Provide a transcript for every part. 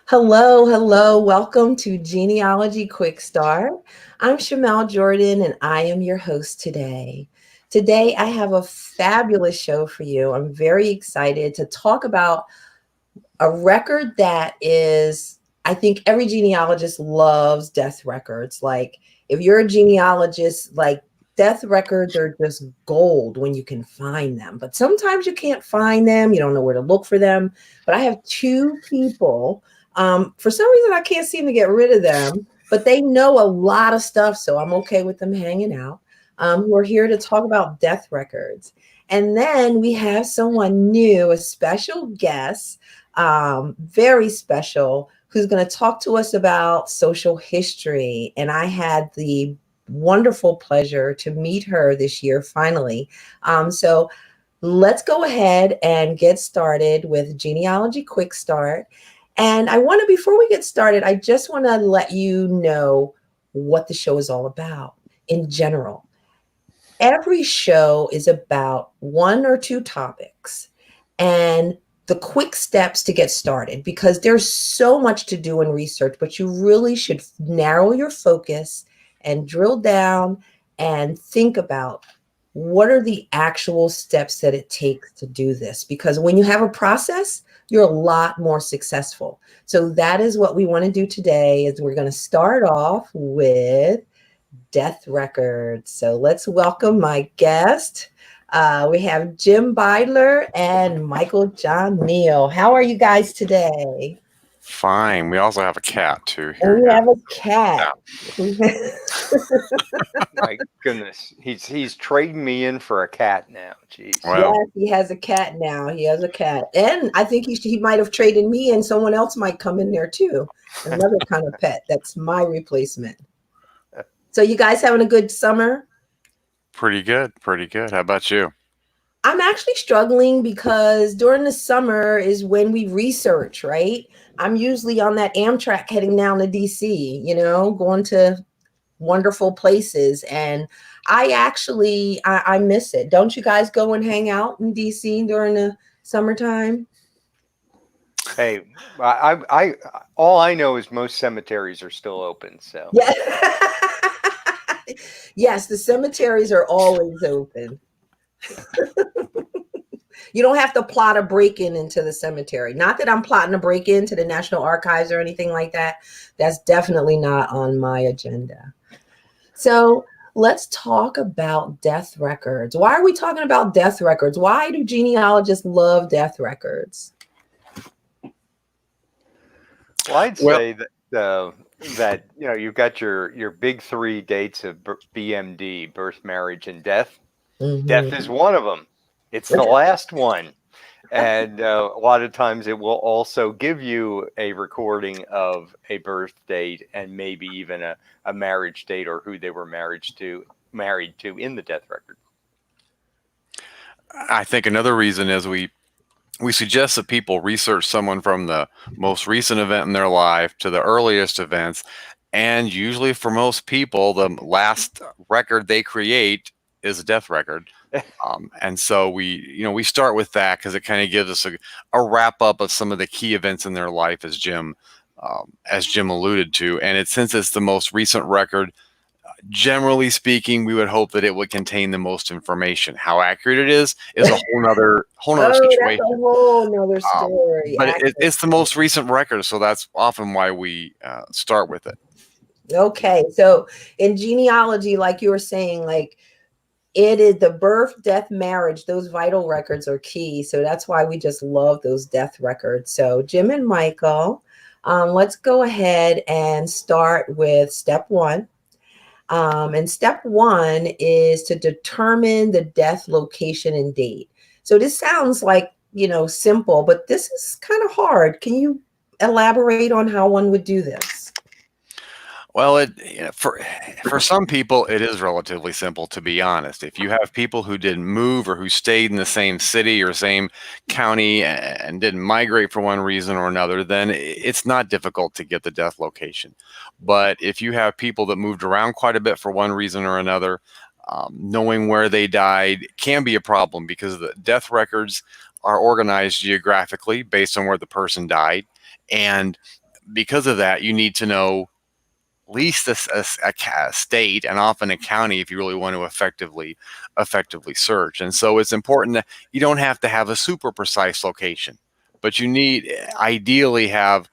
Hello, hello. Welcome to Genealogy Quick Start. I'm Shamel Jordan and I am your host today. Today I have a fabulous show for you. I'm very excited to talk about a record that is, I think every genealogist loves death records. Like if you're a genealogist, like death records are just gold when you can find them. But sometimes you can't find them. You don't know where to look for them. But I have two people. For some reason, I can't seem to get rid of them, but they know a lot of stuff. So I'm okay with them hanging out. Who are here to talk about death records. And then we have someone new, a special guest, very special, who's going to talk to us about social history. And I had the wonderful pleasure to meet her this year, finally. So let's go ahead and get started with Genealogy Quick Start. And before we get started, I just want to let you know what the show is all about in general. Every show is about one or two topics and the quick steps to get started, because there's so much to do in research, but you really should narrow your focus and drill down and think about what are the actual steps that it takes to do this. Because when you have a process, you're a lot more successful. So that is what we want to do today. Is we're going to start off with death records. So let's welcome my guest. We have Jim Beidler and Michael John Neill. How are you guys today? Fine. We also have a cat too here. And we have a cat. My goodness, he's trading me in for a cat now. Jeez. Well, Yes, he has a cat now. He has a cat, and I think he might have traded me, and someone else might come in there too. Another kind of pet. That's my replacement. So you guys having a good summer? pretty good. Pretty good. How about you? I'm actually struggling because during the summer is when we research, right? I'm usually on that Amtrak heading down to DC, going to wonderful places. And I miss it. Don't you guys go and hang out in DC during the summertime? Hey, I all I know is most cemeteries are still open. So Yeah. Yes, the cemeteries are always open. You don't have to plot a break-in into the cemetery. Not that I'm plotting a break-in to the National Archives or anything like that. That's definitely not on my agenda. So let's talk about death records. Why are we talking about death records? Why do genealogists love death records? well, I'd say that you've got your big three dates of BMD: birth, marriage, and death. Death Mhm. is one of them. It's the last one. And a lot of times it will also give you a recording of a birth date and maybe even a marriage date or who they were married to in the death record. I think another reason is we suggest that people research someone from the most recent event in their life to the earliest events, and usually for most people, the last record they create is a death record. And so we start with that because it kind of gives us a wrap up of some of the key events in their life, as Jim alluded to. And since it's the most recent record, generally speaking, we would hope that it would contain the most information. How accurate it is a whole nother Oh, that's situation. a whole nother story. But it's the most recent record, so that's often why we start with it. Okay, so in genealogy, like you were saying, like it is the birth, death, marriage, those vital records are key. So that's why we just love those death records. So Jim and Michael, let's go ahead and start with step one. And step one is to determine the death location and date. So this sounds like, simple, but this is kind of hard. Can you elaborate on how one would do this? Well, for some people, it is relatively simple, to be honest. If you have people who didn't move or who stayed in the same city or same county and didn't migrate for one reason or another, then it's not difficult to get the death location. But if you have people that moved around quite a bit for one reason or another, knowing where they died can be a problem, because the death records are organized geographically based on where the person died. And because of that, you need to know at least a state and often a county if you really want to effectively search. And so it's important that you don't have to have a super precise location, but you need ideally have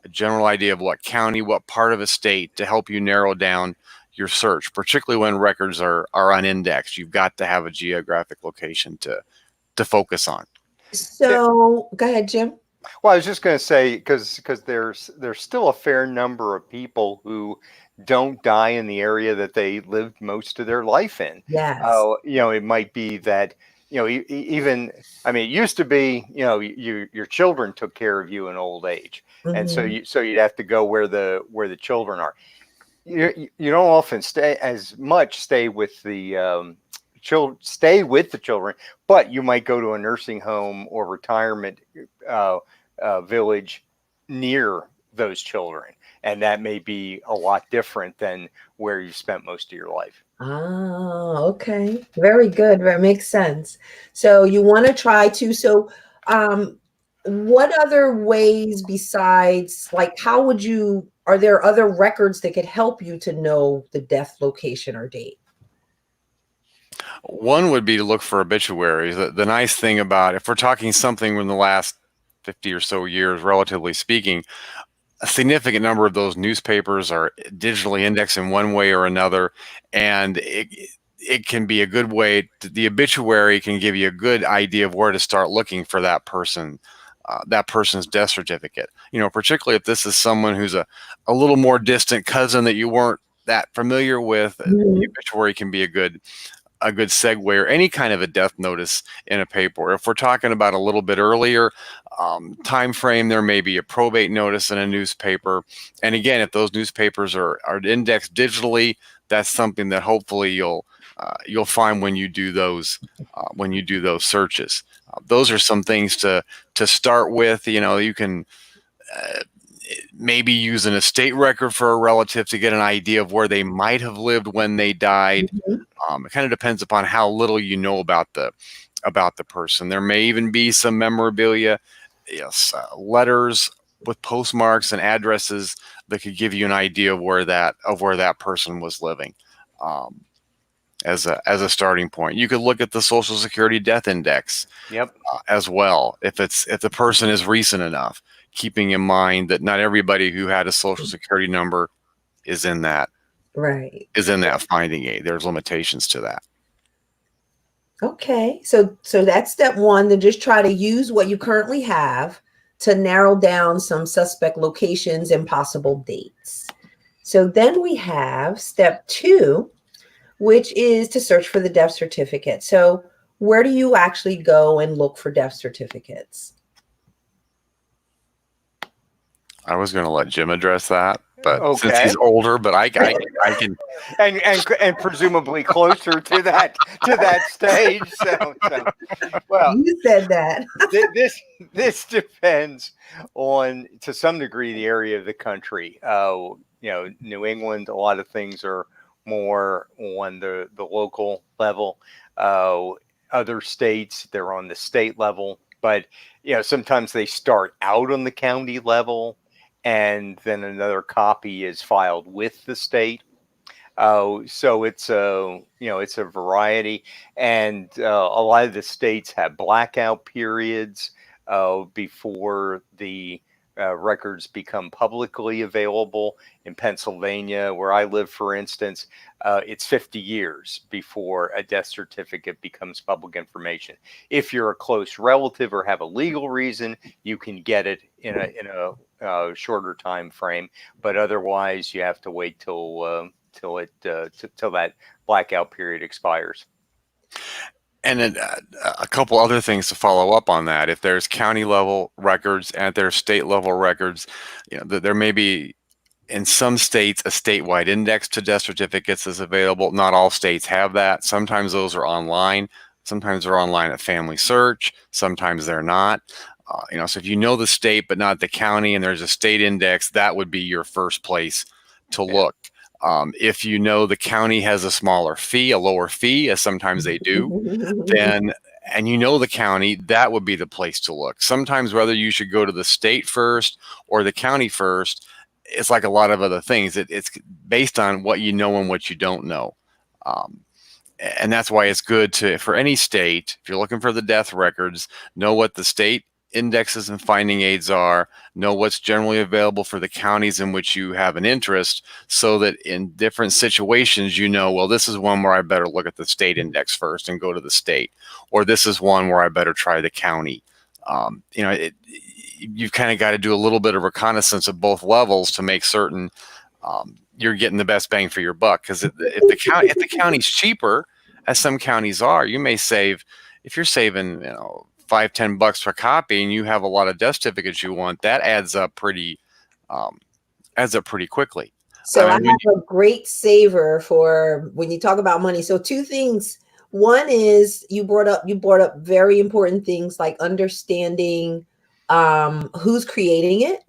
a general idea of what county, what part of a state to help you narrow down your search, particularly when records are unindexed. You've got to have a geographic location to focus on. So go ahead, Jim. Well, I was just going to say, because there's still a fair number of people who don't die in the area that they lived most of their life in. Yes. It might be that, even, I mean, it used to be, your children took care of you in old age. Mm-hmm. And so you'd have to go where the children are. You don't often stay with the children, but you might go to a nursing home or retirement village near those children, and that may be a lot different than where you spent most of your life. Ah, okay, very good. That makes sense. So you want to try to. So, what other ways besides, like, how would you? Are there other records that could help you to know the death location or date? One would be to look for obituaries. The nice thing about, if we're talking something in the last 50 or so years, relatively speaking, a significant number of those newspapers are digitally indexed in one way or another. And it can be a good way the obituary can give you a good idea of where to start looking for that person, that person's death certificate. Particularly if this is someone who's a little more distant cousin that you weren't that familiar with, mm-hmm. The obituary can be a good segue, or any kind of a death notice in a paper. If we're talking about a little bit earlier time frame, there may be a probate notice in a newspaper. And again, if those newspapers are indexed digitally, that's something that hopefully you'll find when you do those searches. Those are some things to start with. You can maybe use an estate record for a relative to get an idea of where they might have lived when they died. Mm-hmm. It kind of depends upon how little you know about the person. There may even be some memorabilia, letters with postmarks and addresses that could give you an idea of where that person was living. As a starting point, you could look at the Social Security Death Index. Yep. As well, if the person is recent enough, keeping in mind that not everybody who had a Social Security number is in that finding aid. There's limitations to that. Okay, so that's step one, to just try to use what you currently have to narrow down some suspect locations and possible dates. So then we have step two, which is to search for the death certificate. So where do you actually go and look for death certificates? I was going to let Jim address that, but since he's older, but I can and presumably closer to that stage. So well, you said that. this depends on, to some degree, the area of the country. New England, a lot of things are more on the local level. Other states, they're on the state level, but sometimes they start out on the county level, and then another copy is filed with the state. So it's a variety, and a lot of the states have blackout periods before the records become publicly available. In Pennsylvania, where I live, for instance, it's 50 years before a death certificate becomes public information. If you're a close relative or have a legal reason, you can get it in a shorter time frame, but otherwise you have to wait till that blackout period expires. And then a couple other things to follow up on that. If there's county level records and there's state level records, there may be, in some states, a statewide index to death certificates is available. Not all states have that. Sometimes those are online. Sometimes they're online at Family Search. Sometimes they're not. So if you know the state but not the county, and there's a state index, that would be your first place to look. If you know the county has a smaller fee, a lower fee, as sometimes they do, then and you know the county, that would be the place to look. Sometimes whether you should go to the state first or the county first, it's like a lot of other things. It's based on what you know and what you don't know. And that's why it's good to, for any state, if you're looking for the death records, know what the state indexes and finding aids are, know what's generally available for the counties in which you have an interest, so that in different situations, you know, well, this is one where I better look at the state index first and go to the state, or this is one where I better try the county. You've kind of got to do a little bit of reconnaissance at both levels to make certain you're getting the best bang for your buck. Because if the county's cheaper, as some counties are, you may save, if you're saving, $5-10 per copy, and you have a lot of death certificates you want, that adds up pretty quickly. So I have a great saver for when you talk about money. So two things. One is you brought up very important things like understanding who's creating it,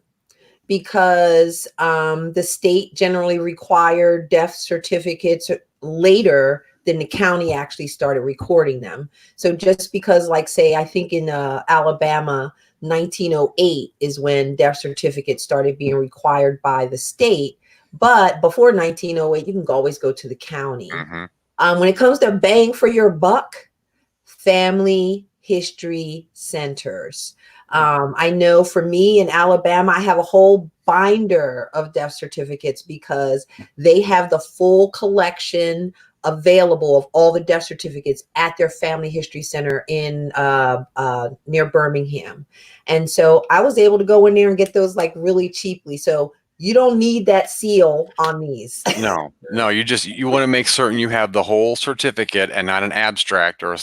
because the state generally required death certificates later than the county actually started recording them. So just because, like, say, I think in Alabama, 1908 is when death certificates started being required by the state. But before 1908, you can always go to the county. Mm-hmm. When it comes to bang for your buck, family history centers. I know for me in Alabama, I have a whole binder of death certificates because they have the full collection available of all the death certificates at their family history center in near Birmingham. And so I was able to go in there and get those like really cheaply. So you don't need that seal on these. No, you want to make certain you have the whole certificate and not an abstract or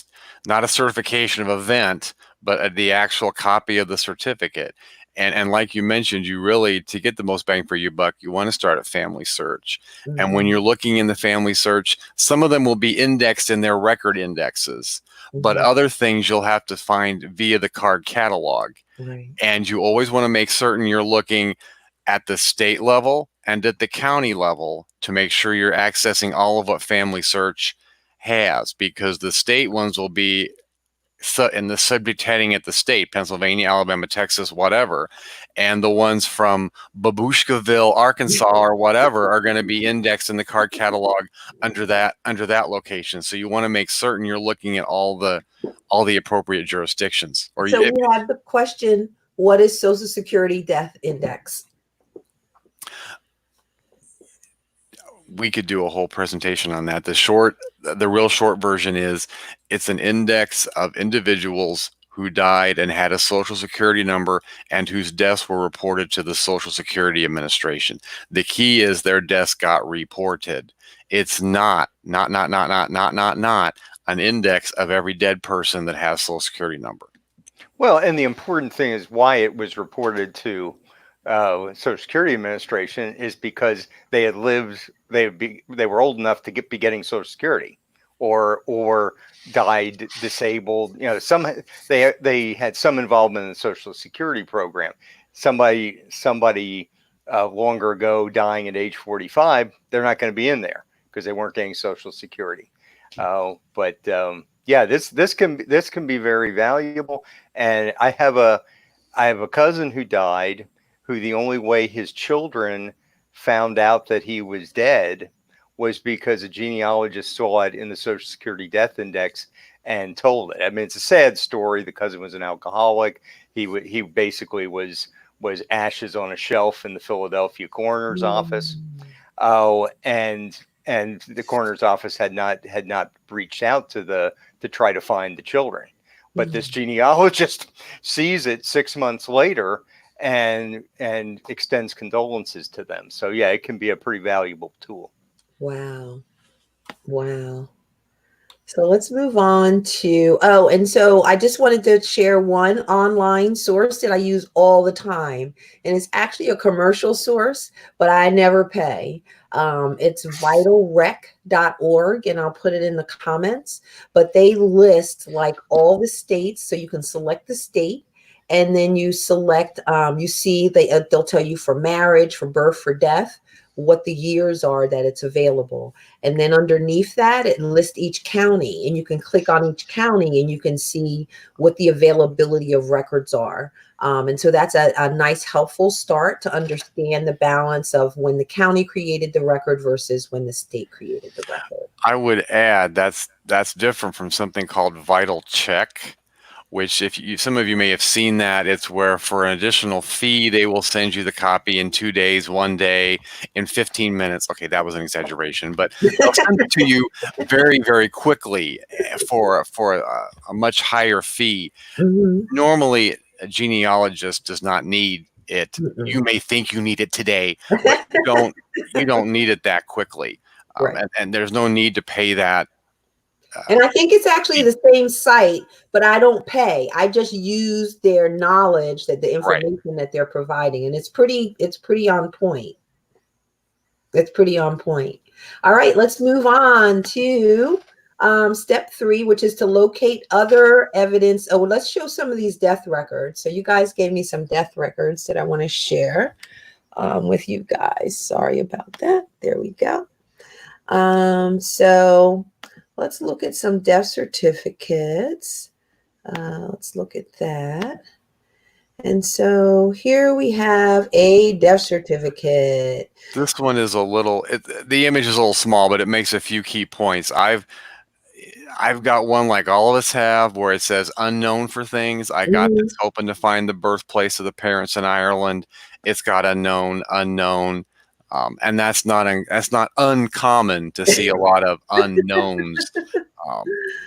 not a certification of event, but the actual copy of the certificate. And like you mentioned, you really, to get the most bang for your buck, you want to start at family search. Mm-hmm. And when you're looking in the family search, some of them will be indexed in their record indexes, mm-hmm. but other things you'll have to find via the card catalog. Right. And you always want to make certain you're looking at the state level and at the county level to make sure you're accessing all of what family search has, because the state ones will be in the subject heading at the state, Pennsylvania, Alabama, Texas, whatever. And the ones from Babushkaville, Arkansas, or whatever are going to be indexed in the card catalog under that location. So you want to make certain you're looking at all the appropriate jurisdictions. We have the question, what is Social Security Death Index? We could do a whole presentation on that. The real short version is it's an index of individuals who died and had a Social Security number and whose deaths were reported to the Social Security Administration. The key is their deaths got reported. It's not an index of every dead person that has Social Security number. Well, and the important thing is why it was reported to Social Security Administration is because they had lived, they were old enough to be getting Social Security, or died disabled. They had some involvement in the Social Security program. Somebody longer ago dying at age 45, they're not going to be in there because they weren't getting Social Security. This can be very valuable. And I have a cousin who died, who the only way his children found out that he was dead was because a genealogist saw it in the Social Security Death Index and told it. I mean, it's a sad story. The cousin was an alcoholic. He basically was ashes on a shelf in the Philadelphia coroner's office. And the coroner's office had not reached out to try to find the children. But this genealogist sees it 6 months later and extends condolences to them. So yeah, it can be a pretty valuable tool. Wow. So let's move on to, and so I just wanted to share one online source that I use all the time. And it's actually a commercial source, but I never pay. It's vitalrec.org, and I'll put it in the comments. But they list like all the states, so you can select the state. And then you select, you see they'll tell you for marriage, for birth, for death, what the years are that it's available. And then underneath that, it lists each county, and you can click on each county and you can see what the availability of records are. And so that's a nice, helpful start to understand the balance of when the county created the record versus when the state created the record. I would add that's different from something called Vital Check, which some of you may have seen that. It's where for an additional fee, they will send you the copy in 2 days, 1 day, in 15 minutes. Okay, that was an exaggeration, but they'll send it to you very, very quickly for a much higher fee. Mm-hmm. Normally, a genealogist does not need it. Mm-mm. You may think you need it today, but you don't need it that quickly. Right. And there's no need to pay that. And I think it's actually the same site, but I don't pay. I just use their knowledge, that the information that they're providing, and it's pretty on point. It's pretty on point. All right, let's move on to step 3, which is to locate other evidence. Oh, let's show some of these death records. So you guys gave me some death records that I want to share with you guys. Sorry about that. There we go. So let's look at some death certificates. Let's look at that. And so here we have a death certificate. This one is the image is a little small, but it makes a few key points. I've got one like all of us have where it says unknown for things. I got this hoping to find the birthplace of the parents in Ireland. It's got unknown. And that's not uncommon to see a lot of unknowns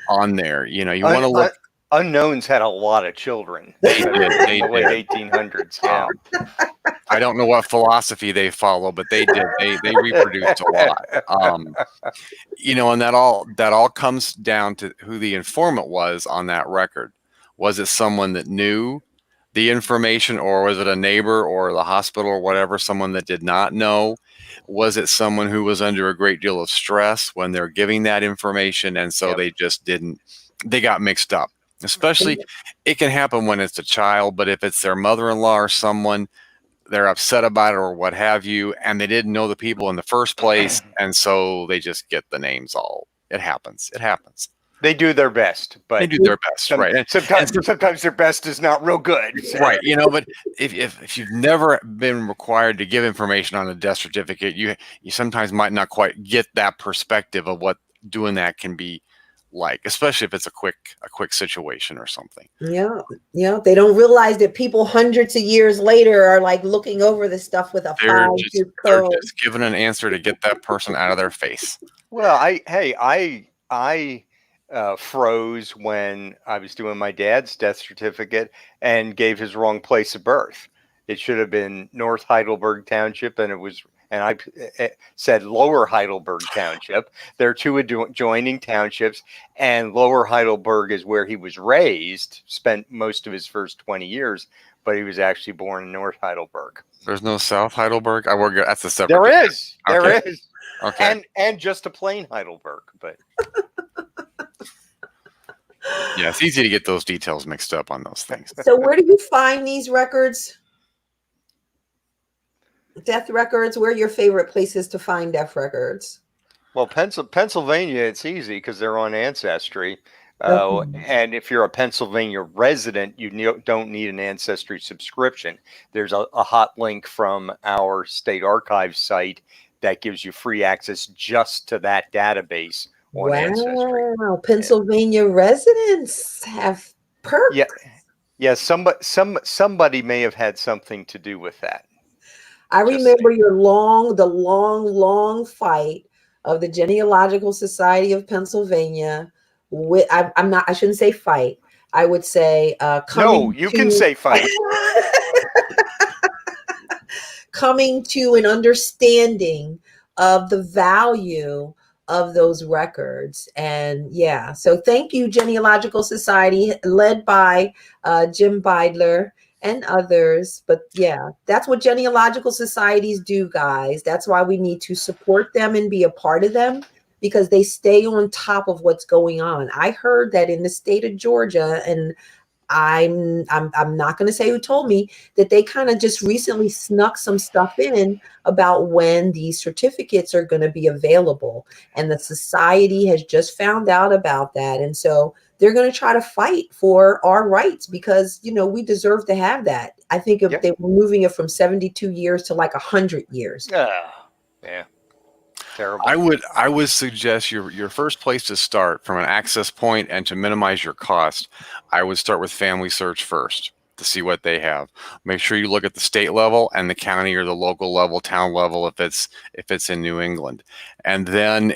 on there. You want to look. Unknowns had a lot of children. They did. In the late 1800s. Yeah. I don't know what philosophy they follow, but they did. They reproduced a lot. And that all comes down to who the informant was on that record. Was it someone that knew the information, or was it a neighbor or the hospital or whatever, someone that did not know? Was it someone who was under a great deal of stress when they're giving that information, and so they just they got mixed up? Especially, it can happen when it's a child, but if it's their mother-in-law or someone, they're upset about it or what have you, and they didn't know the people in the first place, and so they just get the names all. It happens. They do their best, but they do their best, right? Sometimes their best is not real good, so. Right? But if you've never been required to give information on a death certificate, you sometimes might not quite get that perspective of what doing that can be like, especially if it's a quick situation or something. Yeah. They don't realize that people hundreds of years later are like looking over this stuff with a they're fine-tooth comb. They're just giving an answer to get that person out of their face. Well, I froze when I was doing my dad's death certificate and gave his wrong place of birth. It should have been North Heidelberg Township, and I said Lower Heidelberg Township. There are two adjoining townships, and Lower Heidelberg is where he was raised, spent most of his first 20 years, but he was actually born in North Heidelberg. There's no South Heidelberg? That's a separate. There is. There is. Okay. And just a plain Heidelberg, but. Yeah, it's easy to get those details mixed up on those things. So where do you find these records? Death records? Where are your favorite places to find death records? Well, Pennsylvania, it's easy because they're on Ancestry. And if you're a Pennsylvania resident, you don't need an Ancestry subscription. There's a hot link from our state archives site that gives you free access just to that database on Ancestry. Wow, Pennsylvania residents have perks. Yeah. Somebody may have had something to do with that. I remember the long fight of the Genealogical Society of Pennsylvania. I shouldn't say fight. I would say can say fight. Coming to an understanding of the value of those records. And so thank you, Genealogical Society, led by Jim Beidler and others. But that's what genealogical societies do, guys. That's why we need to support them and be a part of them, because they stay on top of what's going on. I heard that in the state of Georgia, and I'm not going to say who told me that they kind of just recently snuck some stuff in about when these certificates are going to be available, and the society has just found out about that, and so they're going to try to fight for our rights because we deserve to have that. I think if Yeah. they were moving it from 72 years to like 100 years. Yeah. Terrible. I would suggest your first place to start from an access point and to minimize your cost. I would start with Family Search first to see what they have. Make sure you look at the state level and the county or the local level, town level if it's in New England, and then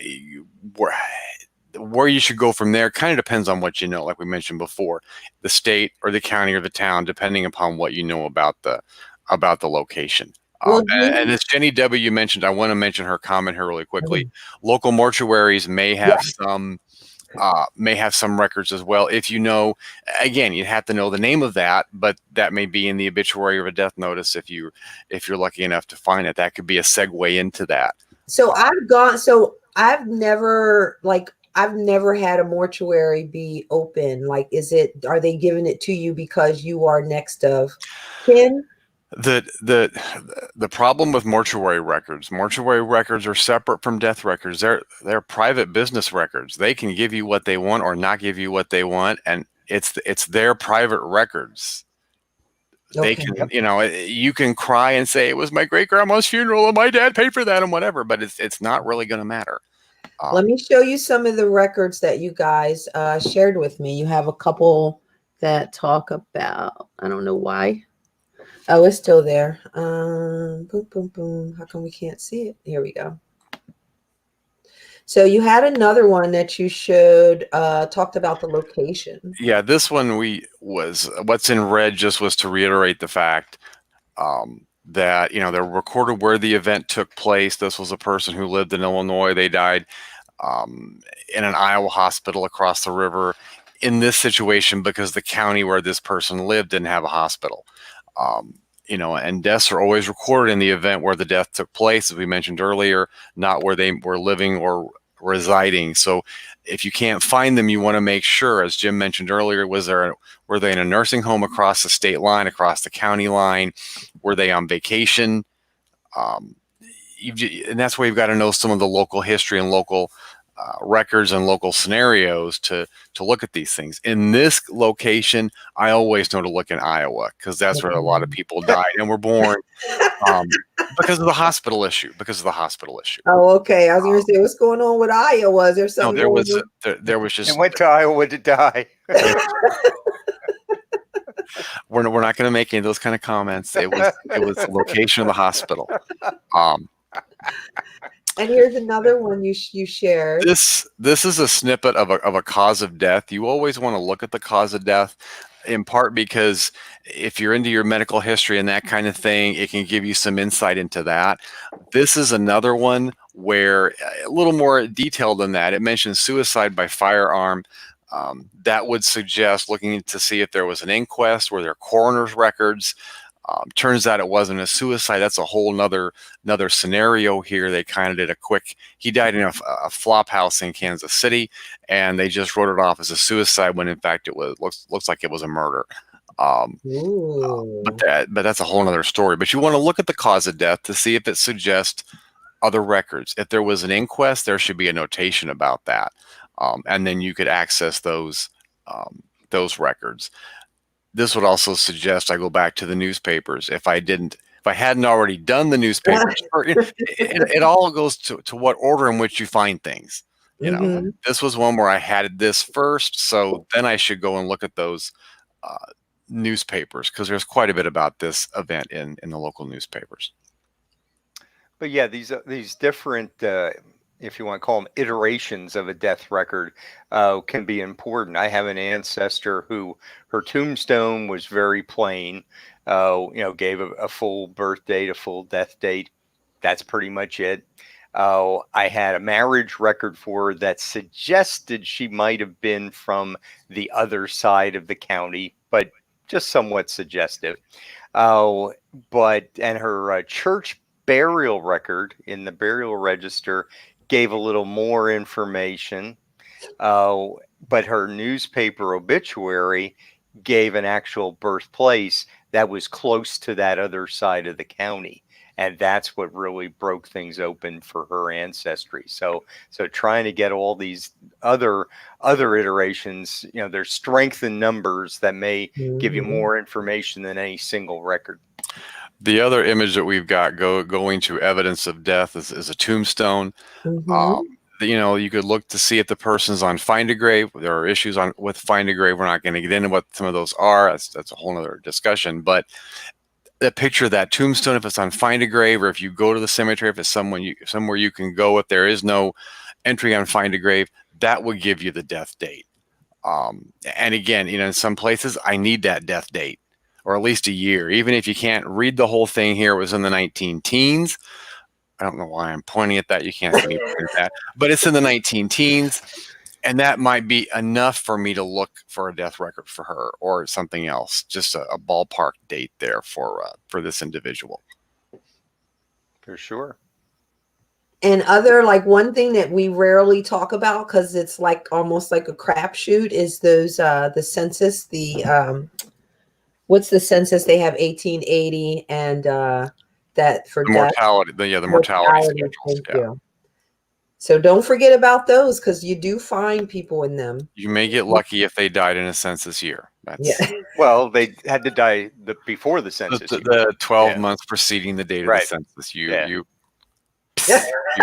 where you should go from there kind of depends on what you know. Like we mentioned before, the state or the county or the town, depending upon what you know about the location. Well, And as Jenny W. mentioned, I want to mention her comment here really quickly. Mhm. Local mortuaries may have some records as well. If again, you have to know the name of that, but that may be in the obituary or a death notice if you're lucky enough to find it. That could be a segue into that. So I've never had a mortuary be open. Like, are they giving it to you because you are next of kin? The problem with mortuary records are separate from death records. They're private business records. They can give you what they want or not give you what they want, and it's their private records. They Okay. can, you can cry and say it was my great grandma's funeral and my dad paid for that and whatever, but it's not really going to matter. Let me show you some of the records that you guys shared with me. You have a couple that talk about, I don't know why. Oh, it's still there. Boom, boom, boom. How come we can't see it? Here we go. So you had another one that you showed, talked about the location. Yeah, this one what's in red just was to reiterate the fact that, they're recorded where the event took place. This was a person who lived in Illinois. They died in an Iowa hospital across the river in this situation because the county where this person lived didn't have a hospital. And deaths are always recorded in the event where the death took place, as we mentioned earlier, not where they were living or residing. So if you can't find them, you want to make sure, as Jim mentioned earlier, were they in a nursing home across the state line, across the county line? Were they on vacation? And that's why you've got to know some of the local history and local records and local scenarios to look at these things. In this location, I always know to look in Iowa because that's where a lot of people died and were born because of the hospital issue. Oh, okay. I was going to say, what's going on with Iowa? Is there something there going was on? there was just. It went to Iowa to die. We're not going to make any of those kind of comments. It was the location of the hospital. And here's another one you shared. This is a snippet of a cause of death. You always want to look at the cause of death, in part because if you're into your medical history and that kind of thing, it can give you some insight into that. This is another one where a little more detailed than that. It mentions suicide by firearm. That would suggest looking to see if there was an inquest, were there coroner's records. Turns out it wasn't a suicide. That's a whole another scenario here. They kind of did he died in a flop house in Kansas City, and they just wrote it off as a suicide when in fact it looks like it was a murder. But that's a whole other story. But you want to look at the cause of death to see if it suggests other records. If there was an inquest, there should be a notation about that. And then you could access those records. This would also suggest I go back to the newspapers. If I hadn't already done the newspapers, it all goes to what order in which you find things. This was one where I had this first, so then I should go and look at those newspapers because there's quite a bit about this event in the local newspapers. But yeah, these different, if you want to call them iterations of a death record, can be important. I have an ancestor who her tombstone was very plain, gave a full birth date, a full death date. That's pretty much it. I had a marriage record for her that suggested she might have been from the other side of the county, but just somewhat suggestive. And her church burial record in the burial register gave a little more information, but her newspaper obituary gave an actual birthplace that was close to that other side of the county. And that's what really broke things open for her ancestry. So trying to get all these other iterations, there's strength in numbers that may give you more information than any single record. The other image that we've got going to evidence of death is a tombstone. You could look to see if the person's on Find a Grave. There are issues with Find a Grave. We're not going to get into what some of those are. That's a whole other discussion. But the picture of that tombstone, if it's on Find a Grave, or if you go to the cemetery, if it's somewhere you can go, if there is no entry on Find a Grave, that would give you the death date. And again, in some places, I need that death date, or at least a year. Even if you can't read the whole thing here, it was in the 19 teens. I don't know why I'm pointing at that. You can't see me pointing at that, but it's in the 19 teens. And that might be enough for me to look for a death record for her or something else, just a ballpark date there for this individual. For sure. And one thing that we rarely talk about, because it's almost like a crapshoot, is those the census. What's the census? They have 1880 and that for the death. Mortality. The mortality schedules. Thank you. So don't forget about those, because you do find people in them. You may get lucky if they died in a census year. Well, they had to die before the census. The 12 months preceding the date of the census. You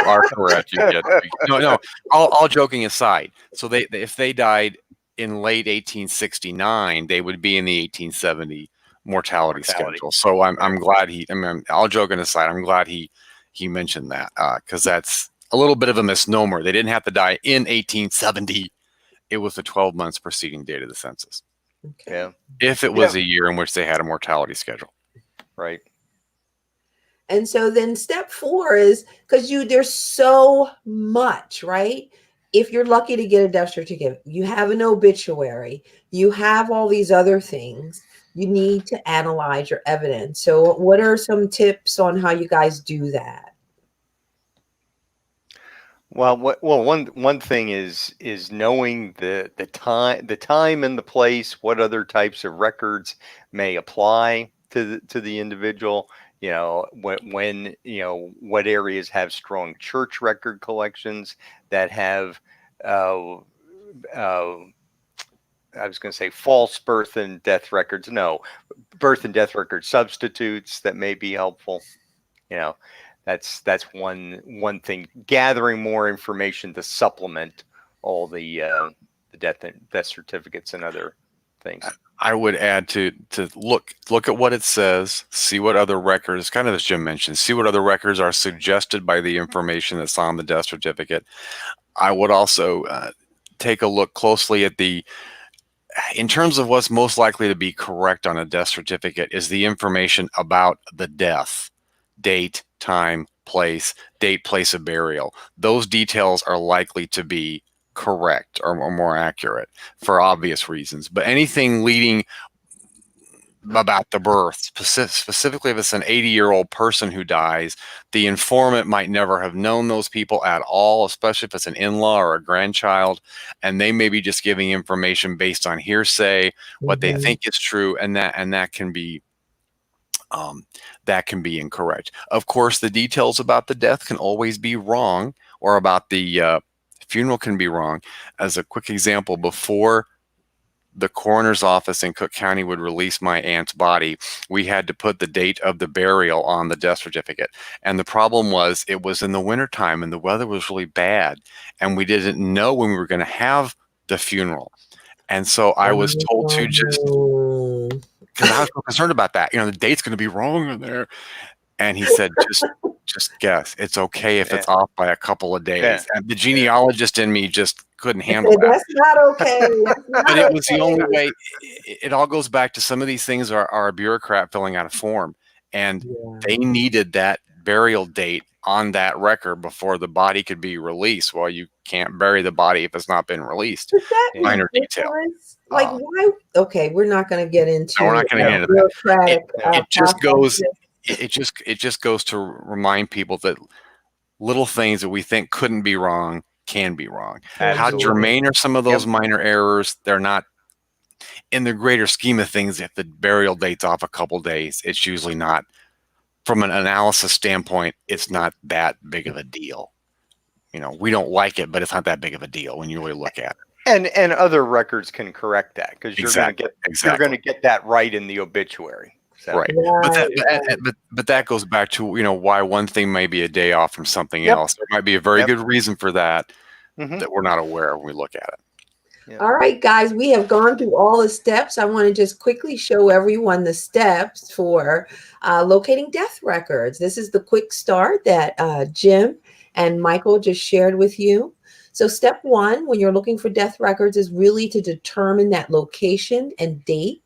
are correct. You get no. All joking aside, so if they died in late 1869, they would be in the 1870 mortality schedule. So I'm glad all joking aside, I'm glad he mentioned that, because that's a little bit of a misnomer. They didn't have to die in 1870. It was the 12 months preceding date of the census. Okay. Yeah. If it was a year in which they had a mortality schedule. Right. And so then step 4 is, because there's so much, right? If you're lucky to get a death certificate, you have an obituary, you have all these other things, you need to analyze your evidence. So what are some tips on how you guys do that? Well, one thing is knowing the time and the place, what other types of records may apply to the individual. When what areas have strong church record collections that have I was going to say false birth and death records. No, birth and death record substitutes that may be helpful. That's one thing. Gathering more information to supplement all the death certificates and other things. I would add to look at what it says, see what other records, kind of as Jim mentioned, see what other records are suggested by the information that's on the death certificate. I would also take a look closely at in terms of what's most likely to be correct on a death certificate is the information about the death, date, time, place, date, place of burial. Those details are likely to be correct or more accurate for obvious reasons. But anything leading about the birth, specifically if it's an 80-year-old person who dies, the informant might never have known those people at all, especially if it's an in-law or a grandchild, and they may be just giving information based on hearsay, what they think is true, and that can be incorrect. Of course, the details about the death can always be wrong, or about the funeral can be wrong. As a quick example, before the coroner's office in Cook County would release my aunt's body, we had to put the date of the burial on the death certificate. And the problem was it was in the wintertime and the weather was really bad. And we didn't know when we were going to have the funeral. And so I was told to just, because I was so concerned about that, the date's going to be wrong in there. And he said, just guess. It's okay if it's off by a couple of days. Yeah. And the genealogist in me just couldn't handle that. That's not okay. But it was the only way. It all goes back to some of these things are a bureaucrat filling out a form. And they needed that burial date on that record before the body could be released. Well, you can't bury the body if it's not been released. Minor detail. Like why? Okay, we're not going to get into. No, we're not going to get into that. It just goes. It just goes to remind people that little things that we think couldn't be wrong can be wrong. Absolutely. How germane are some of those minor errors? They're not in the greater scheme of things, if the burial date's off a couple days, it's usually not, from an analysis standpoint, it's not that big of a deal. You know, we don't like it, but it's not that big of a deal when you really look at it. And other records can correct that, because you're Exactly. going to get that right in the obituary. So. Right. But that goes back to, you know, why one thing may be a day off from something else. There might be a very good reason for that that we're not aware of when we look at it. Yeah. All right, guys, we have gone through all the steps. I want to just quickly show everyone the steps for locating death records. This is the quick start that Jim and Michael just shared with you. So step one, when you're looking for death records, is really to determine that location and date.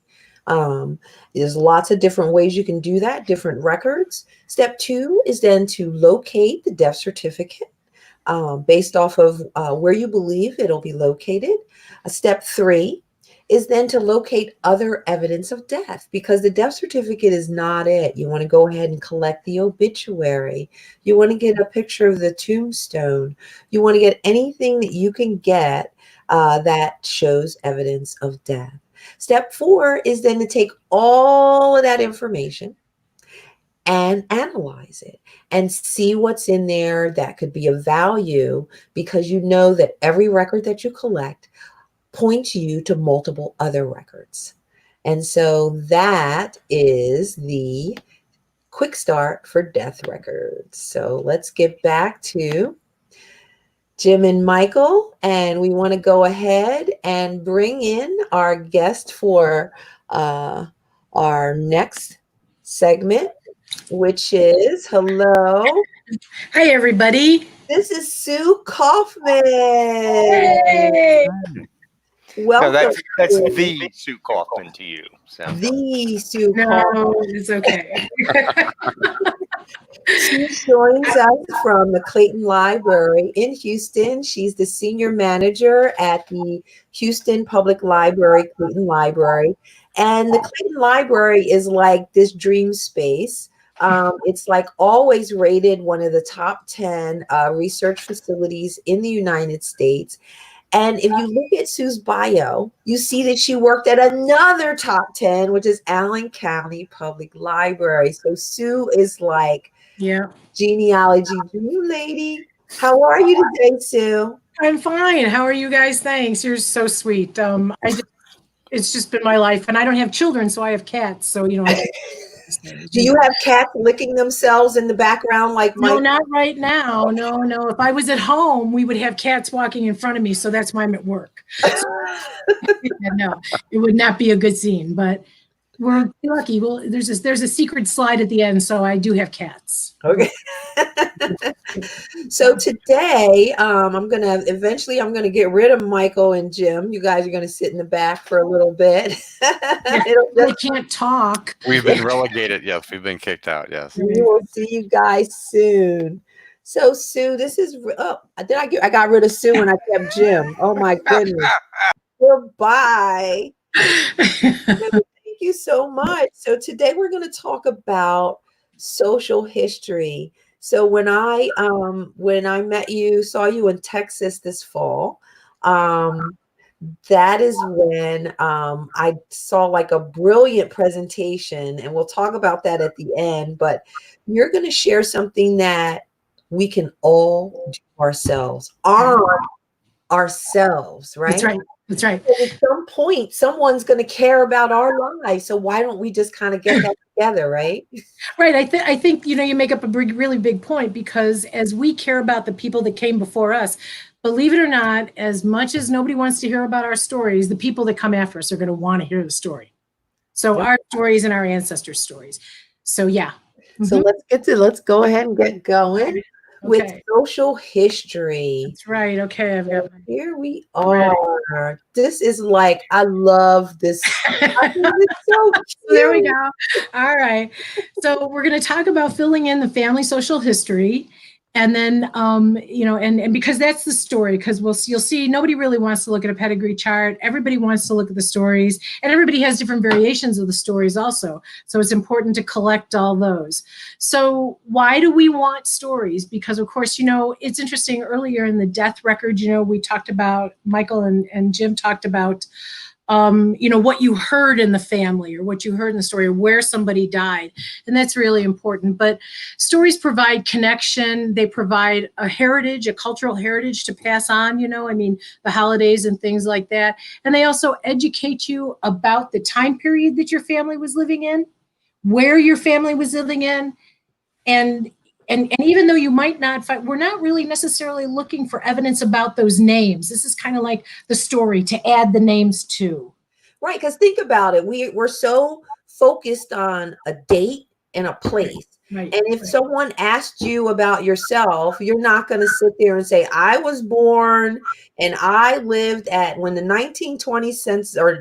There's lots of different ways you can do that, different records. Step two is then to locate the death certificate based off of where you believe it'll be located. Step three is then to locate other evidence of death, because the death certificate is not it. You want to go ahead and collect the obituary. You want to get a picture of the tombstone. You want to get anything that you can get that shows evidence of death. Step four is then to take all of that information and analyze it and see what's in there that could be of value, because you know that every record that you collect points you to multiple other records. And so that is the quick start for death records. So let's get back to Jim and Michael, and we want to go ahead and bring in our guest for our next segment, which is, hello. Hi, everybody. This is Sue Kaufman. Hey. Welcome. No, that's the Sue Kaufman to you. So. The Sue No, Kaufman. it's okay. She joins us from the Clayton Library in Houston. She's the senior manager at the Houston Public Library, Clayton Library. And the Clayton Library is like this dream space. It's like always rated one of the top 10 research facilities in the United States. And if you look at Sue's bio, you see that she worked at another top 10, which is Allen County Public Library. So Sue is like genealogy dream lady. How are you today, Sue? I'm fine. How are you guys? Thanks. You're so sweet. It's just been my life, and I don't have children, so I have cats. So, you know. Do you have cats licking themselves in the background like No, not right now. No. If I was at home, we would have cats walking in front of me. So that's why I'm at work. No, it would not be a good scene, but we're lucky. Well, there's a secret slide at the end, so I do have cats. Okay. So today, I'm gonna get rid of Michael and Jim. You guys are gonna sit in the back for a little bit. I can't talk. We've been relegated. Yes, we've been kicked out. Yes. We will see you guys soon. So Sue, this is I got rid of Sue and I kept Jim. Oh my goodness. Goodbye. Thank you so much. So today we're going to talk about social history. So when I met you, saw you in Texas this fall, that is when I saw like a brilliant presentation, and we'll talk about that at the end, but you're going to share something that we can all do ourselves, arm ourselves, right? That's right. That's right. So at some point, someone's going to care about our lives. So why don't we just kind of get that together, right? Right. I think, you make up a really big point, because as we care about the people that came before us, believe it or not, as much as nobody wants to hear about our stories, the people that come after us are going to want to hear the story. So our stories and our ancestors' stories. So yeah. So let's go ahead and get going with social history. That's right. Okay. Here we are. This is like, I love this. It's so cute. There we go. All right. So we're going to talk about filling in the family social history. And then, and because that's the story, because you'll see nobody really wants to look at a pedigree chart. Everybody wants to look at the stories, and everybody has different variations of the stories also. So it's important to collect all those. So why do we want stories? Because of course, it's interesting. Earlier in the death record, we talked about, Michael and Jim talked about what you heard in the family or what you heard in the story or where somebody died. And that's really important. But stories provide connection. They provide a heritage, a cultural heritage to pass on, the holidays and things like that. And they also educate you about the time period that your family was living in, where your family was living in. And even though you might not find, we're not really necessarily looking for evidence about those names. This is kind of like the story to add the names to. Right, because think about it. We're so focused on a date and a place. Right. And if someone asked you about yourself, you're not going to sit there and say, I was born and I lived at when the 1920 census or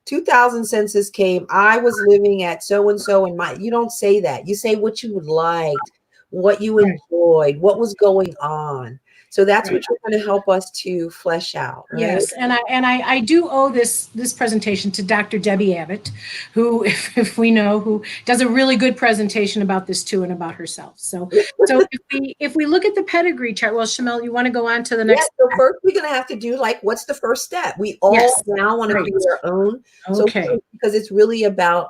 2000 census came, I was living at so and so, and you don't say that. You say what you would like, what you enjoyed, what was going on. So that's what you're going to help us to flesh out, right? Yes, and I do owe this presentation to Dr. Debbie Abbott, who, if we know, who does a really good presentation about this too and about herself. So if we look at the pedigree chart, well, Shamel, you want to go on to the next? So first we're going to have to do what's the first step? We all now want to create our own. Okay. So because it's really about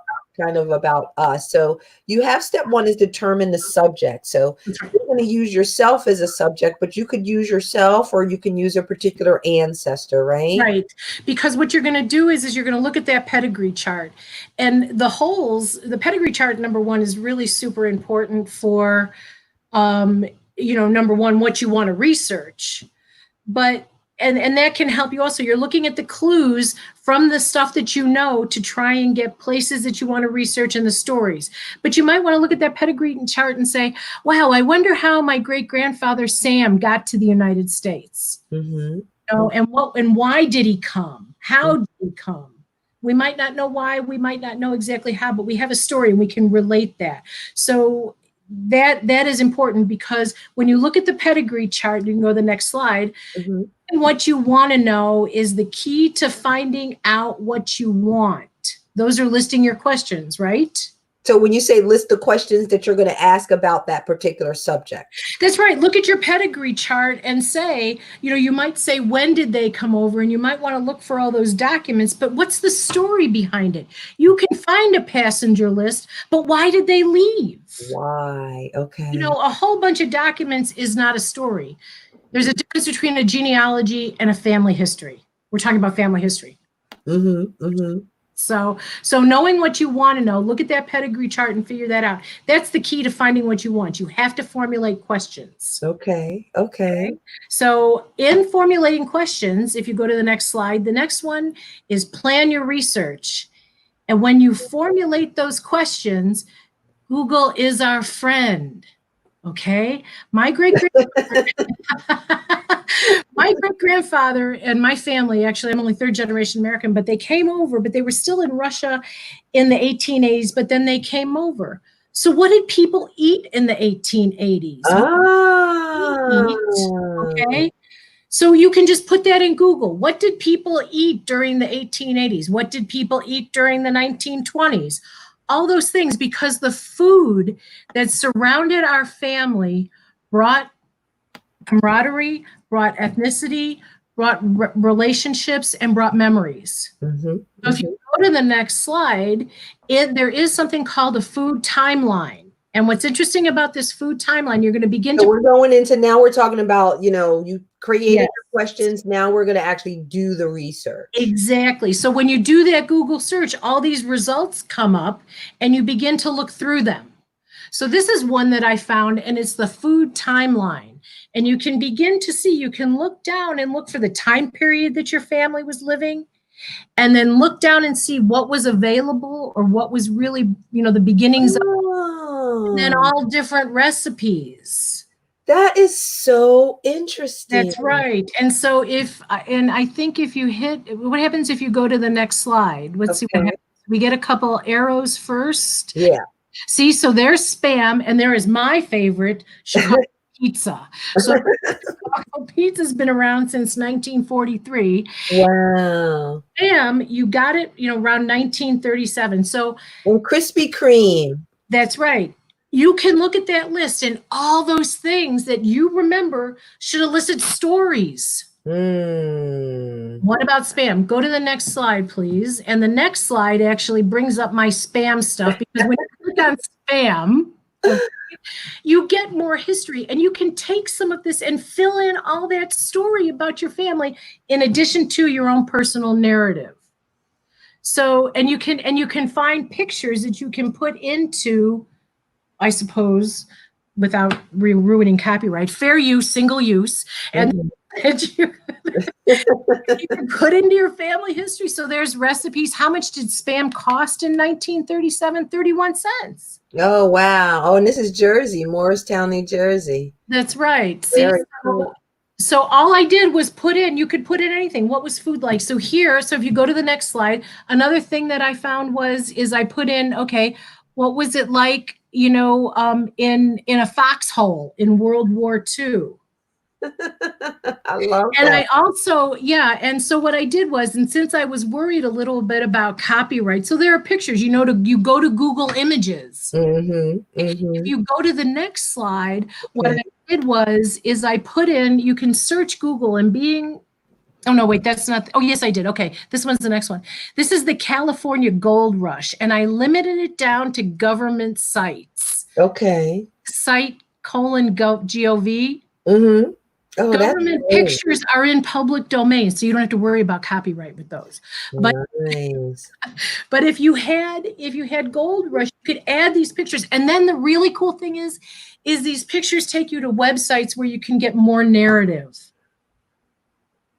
us. So you have step one is determine the subject. So you're going to use yourself as a subject, but you could use yourself or you can use a particular ancestor, right? Right. Because what you're going to do is you're going to look at that pedigree chart, and the pedigree chart, number one, is really super important for, number one, what you want to research, but and that can help you also. You're looking at the clues from the stuff that you know to try and get places that you want to research in the stories. But you might want to look at that pedigree chart and say, wow, I wonder how my great-grandfather Sam got to the United States. Mm-hmm. And why did he come? How did he come? We might not know why, we might not know exactly how, but we have a story and we can relate that. So that is important, because when you look at the pedigree chart, you can go to the next slide. Mm-hmm. And what you want to know is the key to finding out what you want. Those are listing your questions, right? So when you say list the questions that you're going to ask about that particular subject. That's right. Look at your pedigree chart and say, you might say, when did they come over? And you might want to look for all those documents, but what's the story behind it? You can find a passenger list, but why did they leave? Why? Okay. A whole bunch of documents is not a story. There's a difference between a genealogy and a family history. We're talking about family history. Mm-hmm. Mm-hmm. So knowing what you want to know, look at that pedigree chart and figure that out. That's the key to finding what you want. You have to formulate questions. Okay. So in formulating questions, if you go to the next slide, the next one is plan your research. And when you formulate those questions, Google is our friend. Okay. My great-grandfather and my family, actually, I'm only third generation American, but they came over, but they were still in Russia in the 1880s, but then they came over. So what did people eat in the 1880s? Okay. So you can just put that in Google. What did people eat during the 1880s? What did people eat during the 1920s? All those things, because the food that surrounded our family brought camaraderie, brought ethnicity, brought relationships, and brought memories. Mm-hmm. So if you go to the next slide, there is something called a food timeline. And what's interesting about this food timeline, you're going to begin to... we're going into, now we're talking about, you created your questions. Now we're going to actually do the research. Exactly. So when you do that Google search, all these results come up and you begin to look through them. So this is one that I found, and it's the food timeline. And you can begin to see, you can look down and look for the time period that your family was living, and then look down and see what was available or what was really, the beginnings of, and then all different recipes. That is so interesting. That's right. And so I think if you what happens if you go to the next slide? Let's see what happens. We get a couple arrows first. Yeah. See, so there's spam, and there is my favorite, Chicago pizza. So Chicago pizza's been around since 1943. Wow. Spam, you got it, around 1937. So, and Krispy Kreme. That's right. You can look at that list, and all those things that you remember should elicit stories. Mm. What about spam? Go to the next slide, please. And the next slide actually brings up my spam stuff, because when you click on spam, okay, you get more history, and you can take some of this and fill in all that story about your family in addition to your own personal narrative. So, and you can find pictures that you can put into, I suppose, without ruining copyright, fair use, single use, and that you can put into your family history. So there's recipes. How much did spam cost in 1937? 31 cents. Oh, wow. Oh, and this is Jersey, Morristown, New Jersey. That's right. See, Very cool. so all I did was put in, you could put in anything. What was food like? So here, so if you go to the next slide, another thing that I found is I put in, okay, what was it like, you know, in a foxhole in World War II? I love And that. I also, yeah, and so what I did was, and since I was worried a little bit about copyright, so there are pictures, you know, you go to Google Images. If you go to the next slide, what I did is I put in, you can search Google, and being, oh no, wait, that's not, oh yes, I did. Okay, this one's the next one. This is the California Gold Rush, and I limited it down to government sites. Okay. Site:/gov. Oh, government pictures are in public domain, so you don't have to worry about copyright with those. But nice. But if you had Gold Rush, you could add these pictures. And then the really cool thing is these pictures take you to websites where you can get more narrative.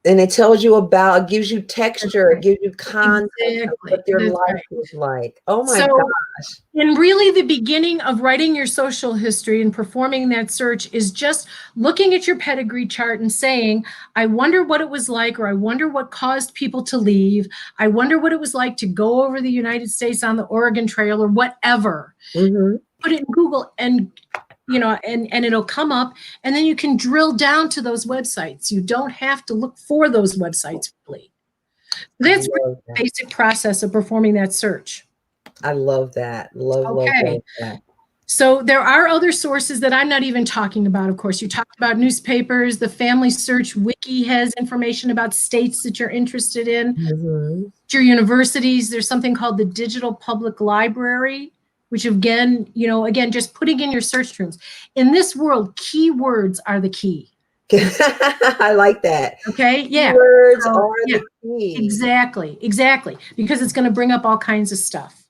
And it tells you about, it gives you texture, it gives you context of what their life is like. Oh my gosh. And really the beginning of writing your social history and performing that search is just looking at your pedigree chart and saying, I wonder what it was like, or I wonder what caused people to leave. I wonder what it was like to go over the United States on the Oregon Trail, or whatever. Put it in Google, and you know, and it'll come up, and then you can drill down to those websites. You don't have to look for those websites really. That's really the basic process of performing that search. I love that. Love that. So there are other sources that I'm not even talking about. Of course, you talked about newspapers. The Family Search Wiki has information about states that you're interested in. Your universities, there's something called the Digital Public Library, which again, you know, just putting in your search terms. In this world, keywords are the key. I like that. Okay, yeah. Keywords are the key. Exactly. Because it's going to bring up all kinds of stuff.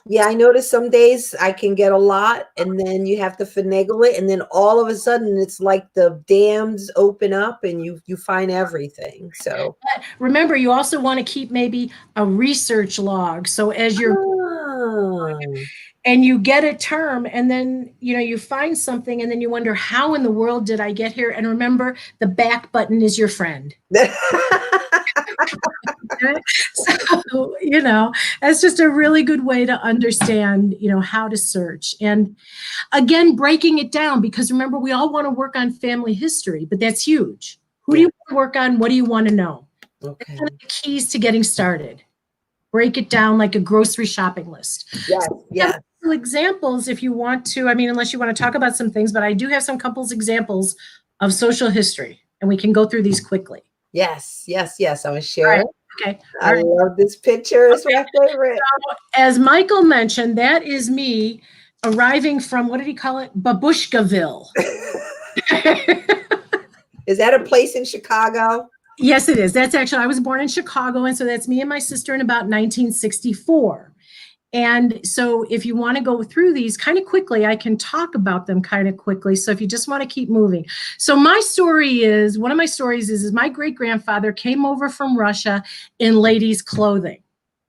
Yeah, I noticed some days I can get a lot, and then you have to finagle it, and then all of a sudden it's like the dams open up and you find everything. So but remember, you also want to keep maybe a research log. So as you're and you get a term, and then you know you find something, and then you wonder, how in the world did I get here? And remember, the back button is your friend. So, you know, that's just a really good way to understand, you know, how to search. And again, breaking it down, because remember, we all want to work on family history, but that's huge. Who do you want to work on? What do you want to know? That's kind of the keys to getting started. Break it down like a grocery shopping list. Yes. Examples, if you want to, I mean, unless you want to talk about some things, but I do have some couples examples of social history, and we can go through these quickly. Yes. I'm going to share it. Okay. I love this picture. It's my favorite. So, as Michael mentioned, that is me arriving from, what did he call it? Babushkaville. Is that a place in Chicago? Yes, it is. That's actually, I was born in Chicago, and so that's me and my sister in about 1964. And so if you want to go through these kind of quickly, I can talk about them kind of quickly. So if you just want to keep moving. So my story is, one of my stories is my great-grandfather came over from Russia in ladies' clothing.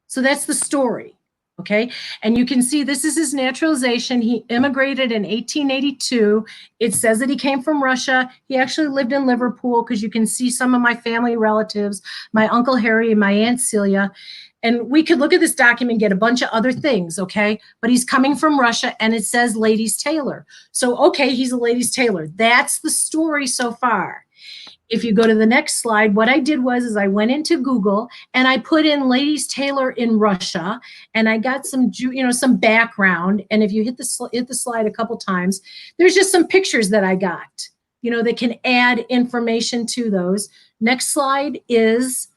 So that's the story, okay? And you can see this is his naturalization. He immigrated in 1882. It says that he came from Russia. He actually lived in Liverpool, because you can see some of my family relatives, my Uncle Harry and my Aunt Celia. And we could look at this document and get a bunch of other things, okay? But he's coming from Russia, and it says ladies' tailor. So, okay, he's a ladies' tailor. That's the story so far. If you go to the next slide, what I did was I went into Google and I put in ladies' tailor in Russia, and I got some, you know, some background. And if you hit the slide a couple times, there's just some pictures that I got, you know, that can add information to those. Next slide is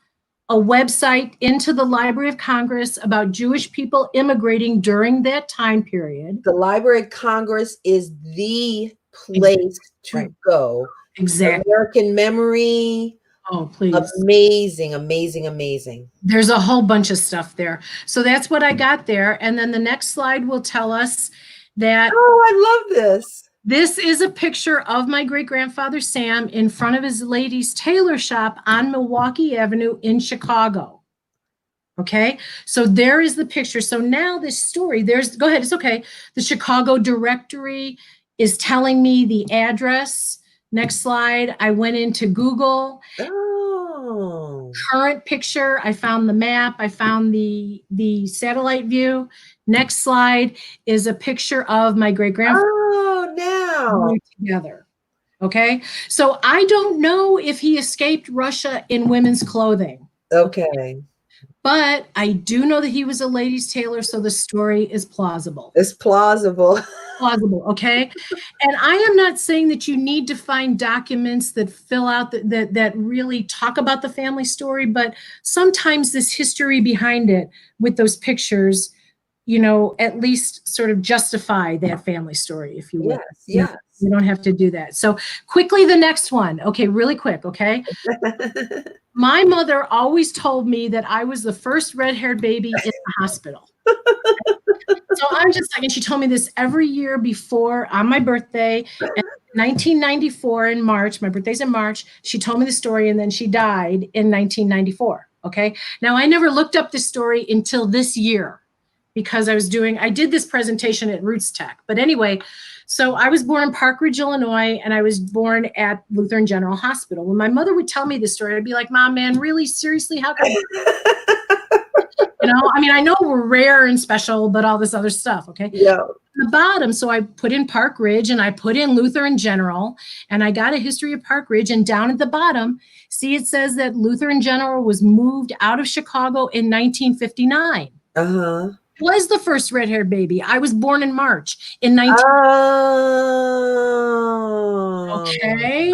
a website into the Library of Congress about Jewish people immigrating during that time period. The Library of Congress is the place to go. Exactly. American Memory. Oh, please. Amazing, amazing, amazing. There's a whole bunch of stuff there. So that's what I got there. And then the next slide will tell us that. Oh, I love this. This is a picture of my great-grandfather Sam in front of his ladies' tailor shop on Milwaukee Avenue in Chicago. Okay, so there is the picture. So now this story, go ahead, it's okay. The Chicago Directory is telling me the address. Next slide, I went into Google. Oh. Current picture, I found the map, I found the satellite view. Next slide is a picture of my great-grandfather. Oh, now. Together. Okay, so I don't know if he escaped Russia in women's clothing. Okay. But I do know that he was a ladies' tailor, so the story is plausible. It's plausible. Plausible, okay? And I am not saying that you need to find documents that fill out that really talk about the family story, but sometimes this history behind it with those pictures, you know, at least sort of justify that family story, if you will. Yes. You don't have to do that. So quickly, the next one. Okay, really quick, okay? My mother always told me that I was the first red-haired baby in the hospital. So I'm just like, and she told me this every year before on my birthday. And 1994 in March, my birthday's in March, she told me the story and then she died in 1994, okay? Now, I never looked up this story until this year because I did this presentation at Roots Tech. But anyway, so I was born in Park Ridge, Illinois, and I was born at Lutheran General Hospital. When my mother would tell me this story, I'd be like, Mom, man, really? Seriously? How can you know, I mean, I know we're rare and special, but all this other stuff, okay? Yeah. The bottom, so I put in Park Ridge and I put in Lutheran General and I got a history of Park Ridge, and down at the bottom, see, it says that Lutheran General was moved out of Chicago in 1959. Uh-huh. Was the first red-haired baby. I was born in March in 19. Oh. Okay.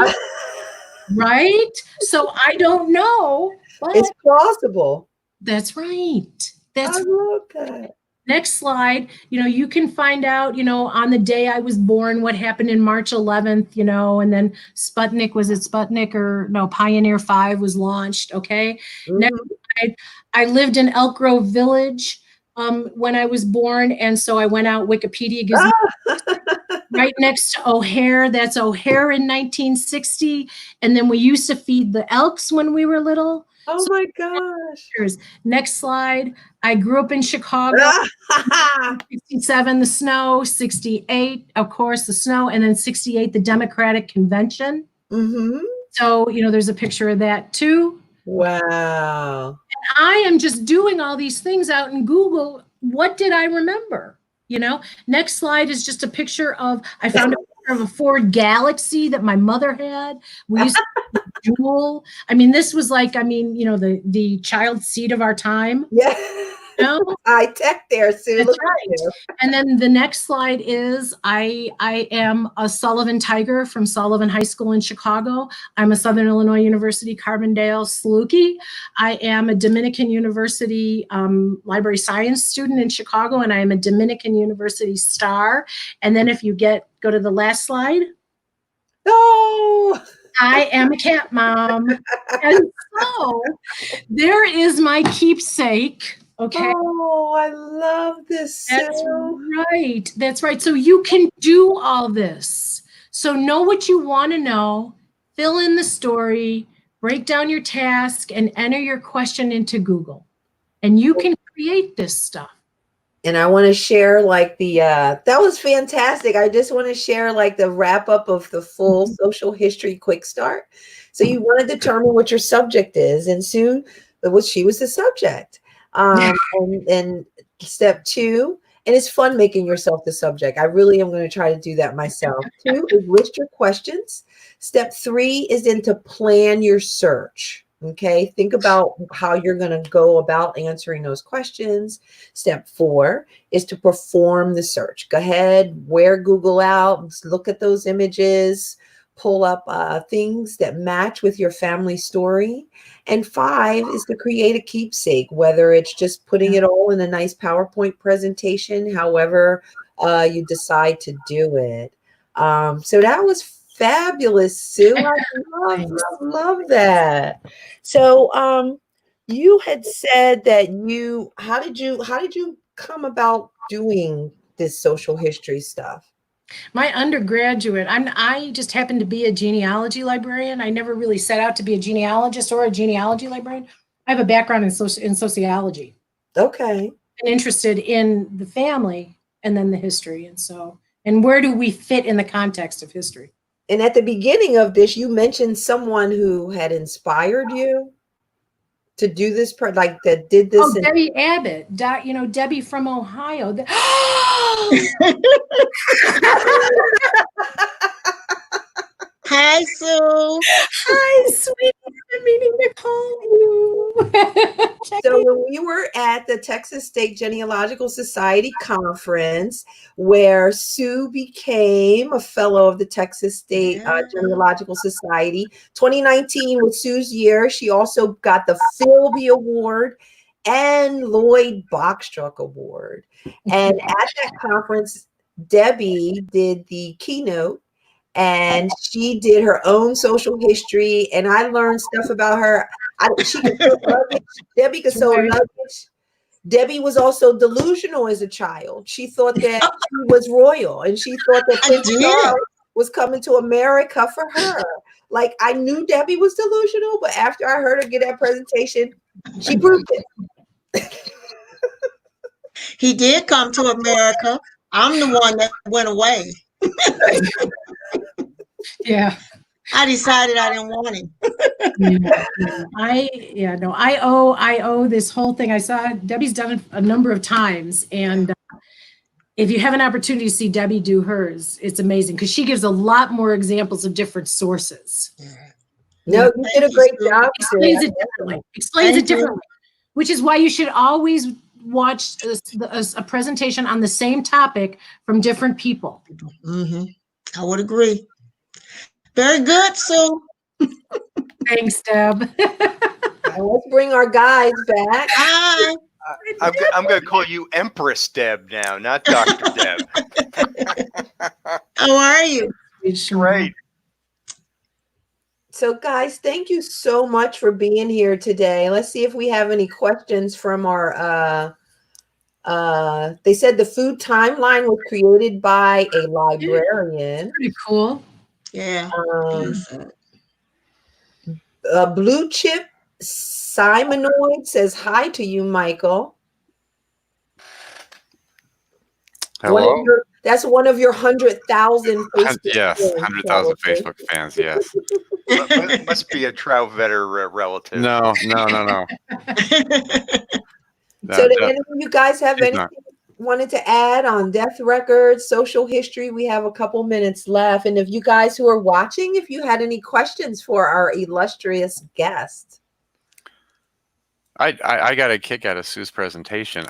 Right? So I don't know, but it's plausible. That's right. I love that. Next slide, you know, you can find out, you know, on the day I was born, what happened in March 11th, you know, and then Sputnik, was it Sputnik or no, Pioneer 5 was launched, okay? Mm-hmm. Next slide, I lived in Elk Grove Village when I was born, and so I went out, Wikipedia gives me right next to O'Hare, that's O'Hare in 1960, and then we used to feed the elks when we were little. Oh so, my gosh. Next slide. I grew up in Chicago. 67, the snow. 68, of course, the snow. And then 68, the Democratic Convention. Mm-hmm. So, you know, there's a picture of that too. Wow. And I am just doing all these things out in Google. What did I remember? You know, next slide is just a picture of, I found a picture of a Ford Galaxy that my mother had. We used to Jewel. I mean, this was like, I mean, you know, the child seat of our time. Yeah. You know? High tech there, Sue. That's Look right. And then the next slide is I am a Sullivan Tiger from Sullivan High School in Chicago. I'm a Southern Illinois University Carbondale Saluki. I am a Dominican University library science student in Chicago, and I am a Dominican University star. And then if you go to the last slide. No. I am a cat mom. And so there is my keepsake. Okay. Oh, I love this. That's right. That's right. So you can do all this. So know what you want to know, fill in the story, break down your task, and enter your question into Google. And you can create this stuff. And I want to share like that was fantastic. I just want to share like the wrap up of the full social history quick start. So you want to determine what your subject is. And Sue, she was the subject. And step 2, and it's fun making yourself the subject. I really am going to try to do that myself. 2 is list your questions. Step 3 is then to plan your search. Okay, think about how you're going to go about answering those questions. Step 4 is to perform the search. Go ahead, wear Google out, look at those images, pull up things that match with your family story. And 5 is to create a keepsake, whether it's just putting it all in a nice PowerPoint presentation, however you decide to do it. So that was fabulous, Sue. I love that. So you had said that how did you come about doing this social history stuff? My undergraduate, I just happened to be a genealogy librarian. I never really set out to be a genealogist or a genealogy librarian. I have a background in sociology. Okay. And interested in the family and then the history. And where do we fit in the context of history? And at the beginning of this, you mentioned someone who had inspired you to do this, like that did this. Oh, Debbie Abbott, Debbie from Ohio. Hi, Sue. Hi, sweetie. I'm meaning to call you. So when we were at the Texas State Genealogical Society conference, where Sue became a fellow of the Texas State Genealogical Society, 2019 was Sue's year. She also got the Philby Award and Lloyd Bachstruck Award. And at that conference, Debbie did the keynote, and she did her own social history, and I learned stuff about her. She could sew luggage. Debbie could sew luggage. Debbie was also delusional as a child. She thought that she was royal, and she thought that Prince Charles was coming to America for her. Like, I knew Debbie was delusional, but after I heard her get that presentation, she proved it. He did come to America. I'm the one that went away. Yeah. I decided I didn't want him. I owe this whole thing. I saw Debbie's done it a number of times, and if you have an opportunity to see Debbie do hers, it's amazing because she gives a lot more examples of different sources. No, you did a great job. Explains it differently. Which is why you should always watch a presentation on the same topic from different people. Mm-hmm. I would agree. Very good, Sue. Thanks, Deb. Let's bring our guys back. Hi. I'm going to call you Empress Deb now, not Dr. Deb. How are you? Great. So, guys, thank you so much for being here today. Let's see if we have any questions from our they said the food timeline was created by a librarian. Pretty cool. Yeah. Blue Chip Simonoid says hi to you, Michael. Hello. That's one of your 100,000 Facebook yes, 100,000 Facebook fans. Yes. Must be a Troutvetter relative. No. So, did any of you guys have anything wanted to add on death records, social history? We have a couple minutes left, and if you guys who are watching, if you had any questions for our illustrious guest. I got a kick out of Sue's presentation.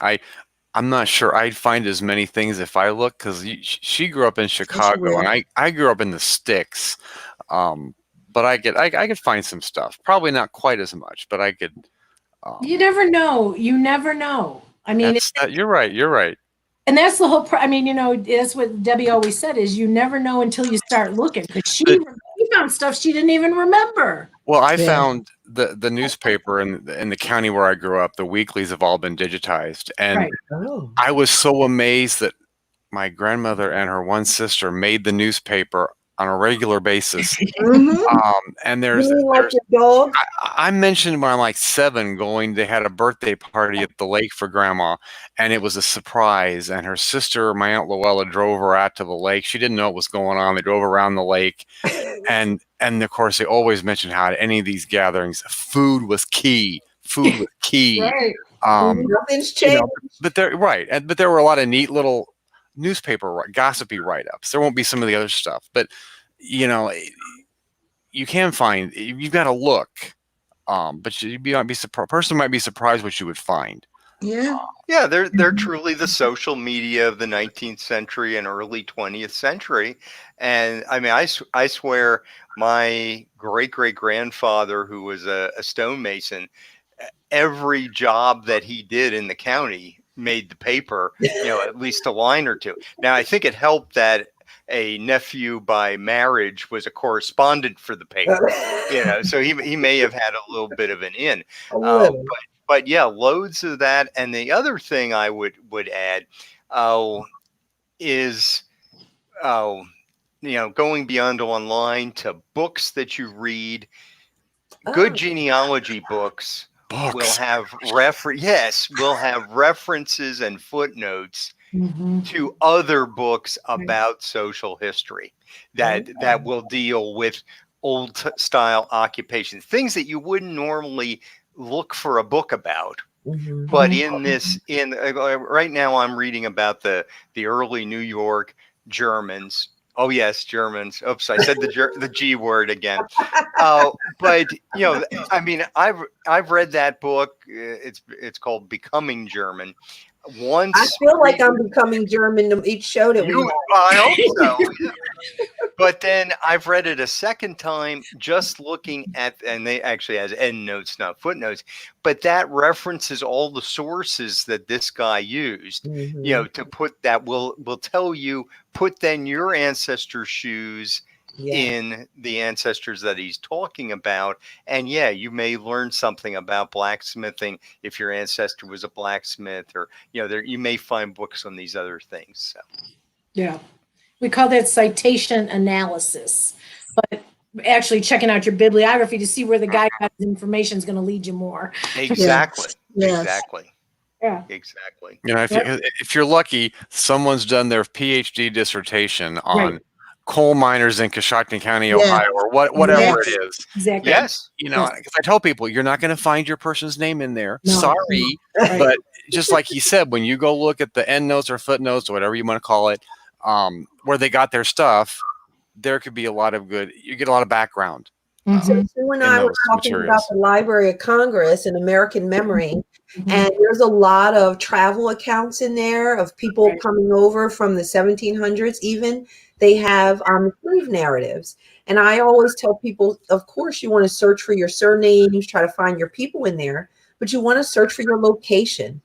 I'm not sure I'd find as many things if I look, because she grew up in Chicago and I grew up in the sticks. But I could find some stuff. Probably not quite as much, but I could. You never know. You never know. I mean, you're right. And that's the whole. That's what Debbie always said: is you never know until you start looking. Because she found stuff she didn't even remember. Well, I found the newspaper in the county where I grew up. The weeklies have all been digitized, and I was so amazed that my grandmother and her one sister made the newspaper on a regular basis. And there's like your dog? I mentioned when I'm like 7 they had a birthday party at the lake for grandma, and it was a surprise. And her sister, my Aunt Luella, drove her out to the lake. She didn't know what was going on. They drove around the lake. And of course, they always mentioned how at any of these gatherings, food was key. Right. Nothing's changed. But there were a lot of neat little newspaper gossipy write-ups. There won't be some of the other stuff, but you can find. You've got to look. But might be surprised. Person might be surprised what you would find. Yeah. Yeah, they're truly the social media of the 19th century and early 20th century. And I mean, I swear my great grandfather, who was a stonemason, every job that he did in the county made the paper, at least a line or two. Now, I think it helped that a nephew by marriage was a correspondent for the paper, so he may have had a little bit of an in. A little. But yeah, loads of that. And the other thing I would add is going beyond online to books that you read. Good genealogy books will have references and footnotes to other books about social history that will deal with old style occupations, things that you wouldn't normally look for a book about. But right now I'm reading about the early New York Germans. Oh yes, Germans. Oops, I said the G word again. But I mean, I've read that book. It's called Becoming German. Once I feel like I'm becoming German each show that we have. I hope so. Yeah. But then I've read it a second time, just looking at, and they actually has end notes, not footnotes, but that references all the sources that this guy used, to put that will tell you, put then your ancestors' shoes in the ancestors that he's talking about. And you may learn something about blacksmithing if your ancestor was a blacksmith, or, you may find books on these other things. So. Yeah. We call that citation analysis, but actually checking out your bibliography to see where the guy got his information is going to lead you more. Exactly. Yes. Exactly. Yeah. Exactly. If you're lucky, someone's done their PhD dissertation on coal miners in Coshocton County, Ohio, or whatever it is. Exactly. Yes. Because I tell people, you're not going to find your person's name in there. No. Sorry. But just like he said, when you go look at the end notes or footnotes or whatever you want to call it, where they got their stuff, there could be a lot of good. You get a lot of background. So Sue and I were talking about the Library of Congress and American Memory, and there's a lot of travel accounts in there of people coming over from the 1700s. Even they have slave narratives, and I always tell people, of course, you want to search for your surnames, try to find your people in there, but you want to search for your location.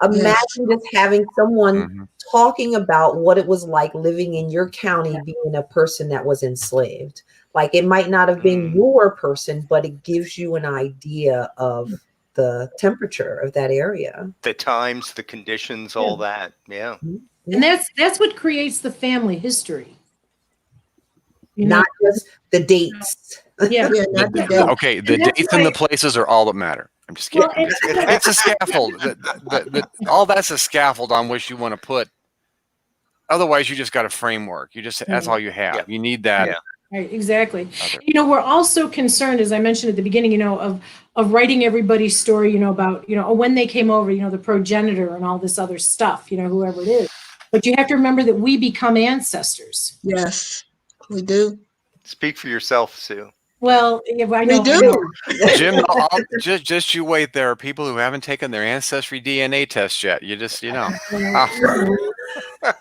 Imagine just having someone talking about what it was like living in your county, being a person that was enslaved. Like, it might not have been your person, but it gives you an idea of the temperature of that area. The times, the conditions, all that. Yeah. And that's what creates the family history. Not just the dates. Yeah. Not the dates. Okay, the dates and the places are all that matter. I'm just kidding. It's a scaffold. All that's a scaffold on which you want to put. Otherwise, you just got a framework. That's all you have. You need that. Yeah. Right, exactly. We're also concerned, as I mentioned at the beginning, of writing everybody's story, about, when they came over, the progenitor and all this other stuff, whoever it is. But you have to remember that we become ancestors. Yes, we do. Speak for yourself, Sue. Well, I know. We do. Jim, just you wait. There are people who haven't taken their ancestry DNA test yet. You just,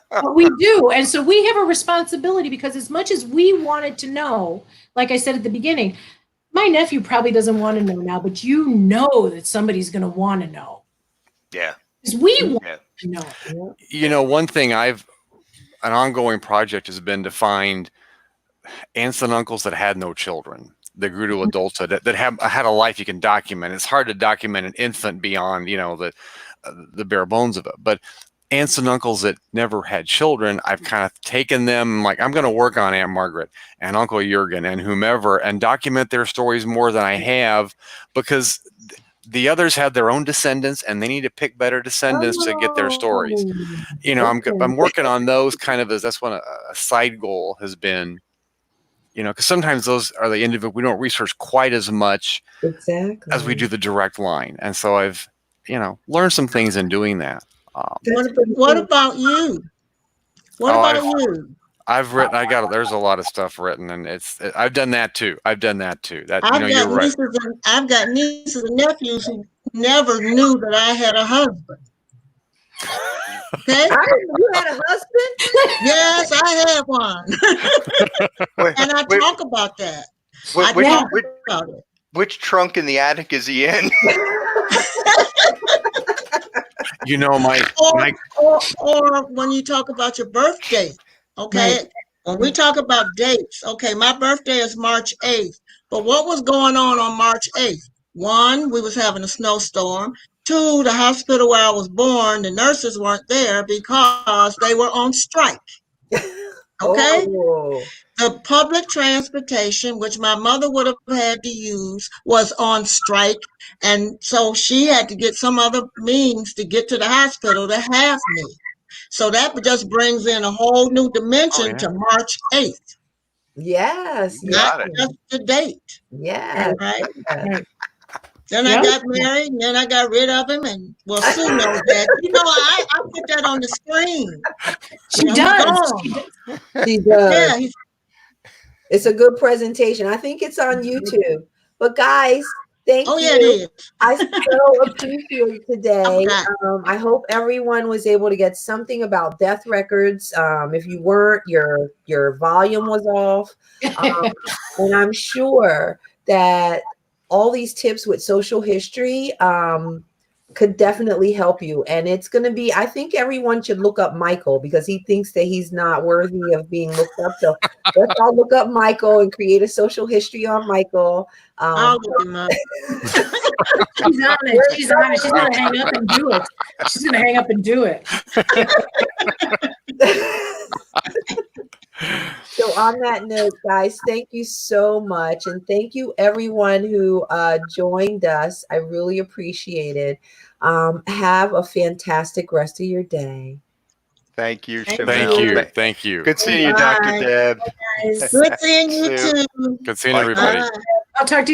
But we do. And so we have a responsibility, because as much as we wanted to know, like I said at the beginning, my nephew probably doesn't want to know now, but that somebody's going to want to know. Yeah. Because we want to know. One thing an ongoing project has been to find aunts and uncles that had no children, that grew to adulthood, that had a life you can document. It's hard to document an infant beyond, the bare bones of it. But aunts and uncles that never had children, I've kind of taken them, like, I'm going to work on Aunt Margaret and Uncle Jurgen and whomever and document their stories more than I have, because the others have their own descendants and they need to pick better descendants to get their stories. I'm working on those kind of that's one a side goal has been, because sometimes those are the individual we don't research quite as much as we do the direct line. And so I've, learned some things in doing that. What about you? What about you? I've written. There's a lot of stuff written, and I've done that too. That I've got nieces and nephews who never knew that I had a husband. Okay? You had a husband? Yes, I had one. And I talk about that. I talk about it. Which trunk in the attic is he in? You know, Or when you talk about your birthday, okay? Right. When we talk about dates, okay, my birthday is March 8th. But what was going on March 8th? One, we was having a snowstorm. Two, the hospital where I was born, the nurses weren't there because they were on strike. Okay? Oh. The public transportation, which my mother would have had to use, was on strike. And so she had to get some other means to get to the hospital to have me. So that just brings in a whole new dimension to March 8th. Yes. You Not got it. just the date. Yes. Right? Right. Then I got married, and then I got rid of him, and well, Sue knows that. You know, I put that on the screen. She He's does. gone. She does. Yeah, he's It's a good presentation. I think it's on YouTube. But guys, thank you. it is. I so appreciate today. I I hope everyone was able to get something about death records. If you weren't, your volume was off. And I'm sure that all these tips with social history could definitely help you. And it's going to be, I think everyone should look up Michael because he thinks that he's not worthy of being looked up. So let's all look up Michael and create a social history on Michael. I'll look him up. She's on it. She's on it. She's going to hang up and do it. She's going to hang up and do it. So on that note, guys, thank you so much. And thank you everyone who joined us. I really appreciate it. Have a fantastic rest of your day. Thank you, Thank Shamel. Thank you. Good seeing you, Dr. Bye. Deb. Good seeing you too. Good seeing everybody. Bye. I'll talk to you